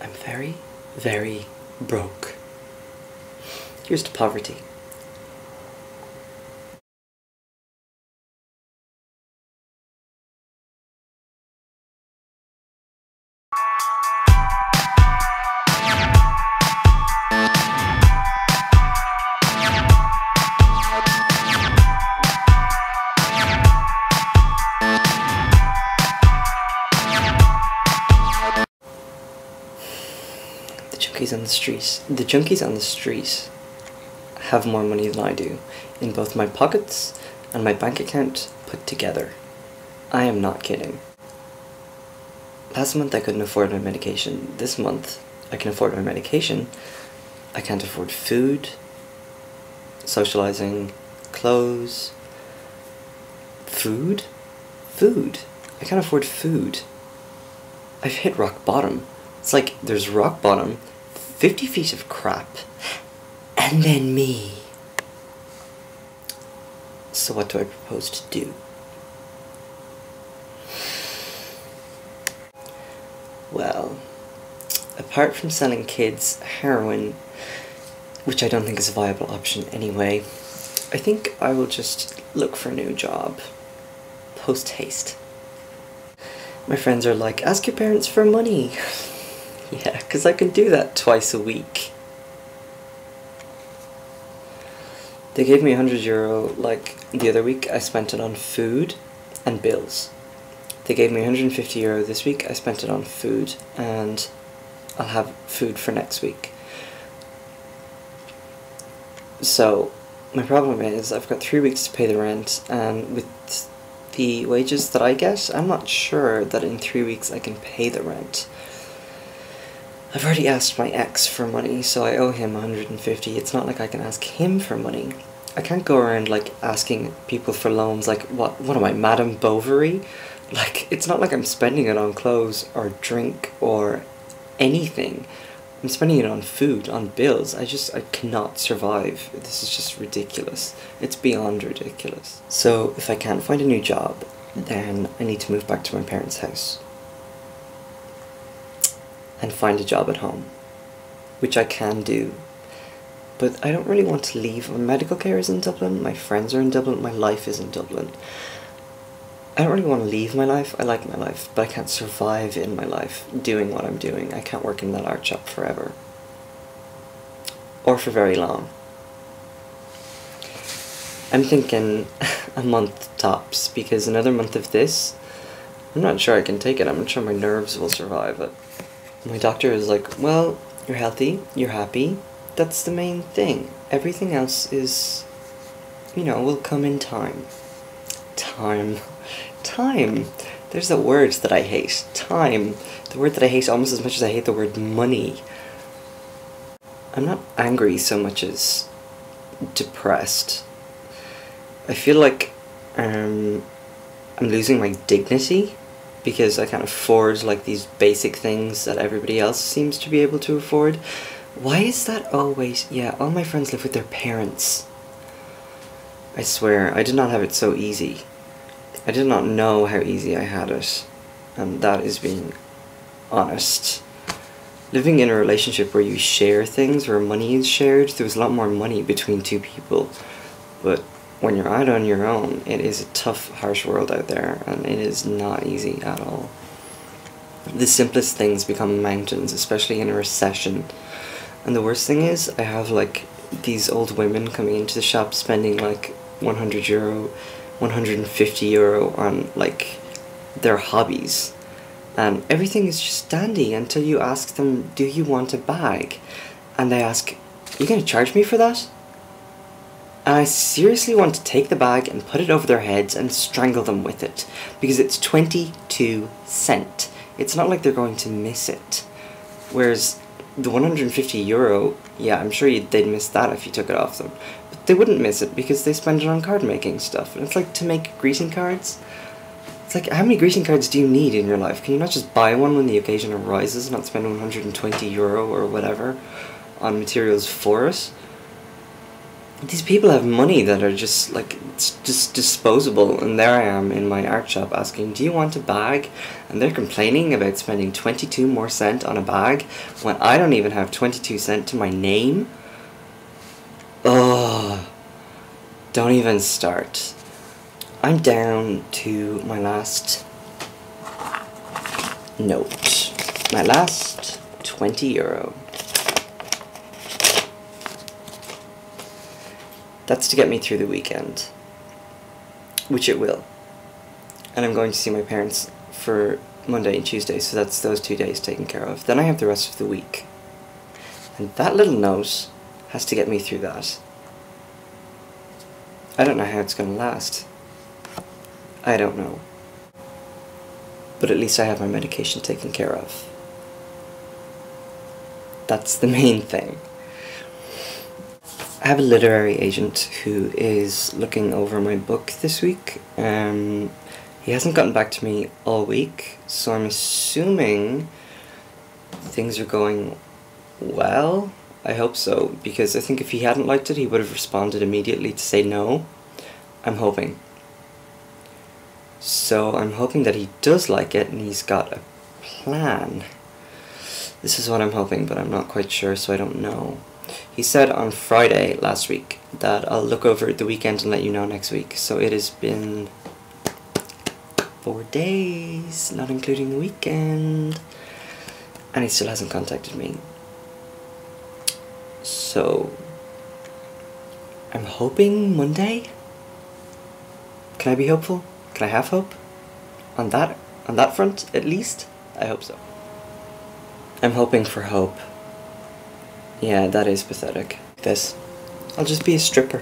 I'm very, very broke. Here's to poverty. The junkies on the street have more money than I do, in both my pockets and my bank account put together. I am not kidding. Last month I couldn't afford my medication. This month I can afford my medication. I can't afford food, socializing, clothes, food. I can't afford food. I've hit rock bottom. It's like there's rock bottom, 50 feet of crap, and then me. So what do I propose to do? Well, apart from selling kids heroin, which I don't think is a viable option anyway, I think I will just look for a new job. Post-haste. My friends are like, ask your parents for money. Yeah, because I can do that twice a week. They gave me €100 like the other week. I spent it on food and bills. They gave me €150 this week. I spent it on food, and I'll have food for next week. So my problem is I've got 3 weeks to pay the rent, and with the wages that I get, I'm not sure that in 3 weeks I can pay the rent. I've already asked my ex for money, so I owe him $150. It's not like I can ask him for money. I can't go around, like, asking people for loans, like, what am I, Madame Bovary? Like, it's not like I'm spending it on clothes or drink or anything. I'm spending it on food, on bills. I cannot survive. This is just ridiculous. It's beyond ridiculous. So, if I can't find a new job, then I need to move back to my parents' house and find a job at home, which I can do. But I don't really want to leave. My medical care is in Dublin, my friends are in Dublin, my life is in Dublin. I don't really want to leave my life. I like my life, but I can't survive in my life doing what I'm doing. I can't work in that art shop forever. Or for very long. I'm thinking a month tops, because another month of this, I'm not sure I can take it. I'm not sure my nerves will survive it. My doctor is like, well, you're healthy, you're happy, that's the main thing. Everything else is, you know, will come in time. Time. There's a word that I hate. Time. The word that I hate almost as much as I hate the word money. I'm not angry so much as depressed. I feel like I'm losing my dignity, because I can't afford, like, these basic things that everybody else seems to be able to afford. Why is that always... Yeah, all my friends live with their parents. I swear, I did not have it so easy. I did not know how easy I had it. And that is being honest. Living in a relationship where you share things, where money is shared, there was a lot more money between two people. But when you're out on your own, it is a tough, harsh world out there, and it is not easy at all. The simplest things become mountains, especially in a recession. And the worst thing is, I have, like, these old women coming into the shop spending, like, €100, €150 on, like, their hobbies. And everything is just dandy until you ask them, do you want a bag? And they ask, are you going to charge me for that? And I seriously want to take the bag and put it over their heads and strangle them with it, because it's 22 cents. It's not like they're going to miss it. Whereas the €150, yeah, I'm sure they'd miss that if you took it off them. But they wouldn't miss it because they spend it on card making stuff. And it's like, to make greeting cards. It's like, how many greeting cards do you need in your life? Can you not just buy one when the occasion arises, not spend €120 or whatever on materials for it? these people have money that are just like, it's just disposable, and there I am in my art shop asking, do you want a bag? And they're complaining about spending 22 more cent on a bag when I don't even have 22 cent to my name. Ugh. Don't even start. I'm down to my last note. My last €20. That's to get me through the weekend, which it will. And I'm going to see my parents for Monday and Tuesday, so that's those 2 days taken care of. Then I have the rest of the week. And that little note has to get me through that. I don't know how it's going to last. I don't know. But at least I have my medication taken care of. That's the main thing. I have a literary agent who is looking over my book this week. He hasn't gotten back to me all week, so I'm assuming things are going well. I hope so, because I think if he hadn't liked it, he would have responded immediately to say no. I'm hoping. So I'm hoping that he does like it and he's got a plan. This is what I'm hoping, but I'm not quite sure, so I don't know. He said on Friday last week that I'll look over the weekend and let you know next week. So it has been 4 days, not including the weekend. And he still hasn't contacted me. So I'm hoping Monday. Can I be hopeful? Can I have hope? On that front, at least? I hope so. I'm hoping for hope. Yeah, that is pathetic. This. I'll just be a stripper.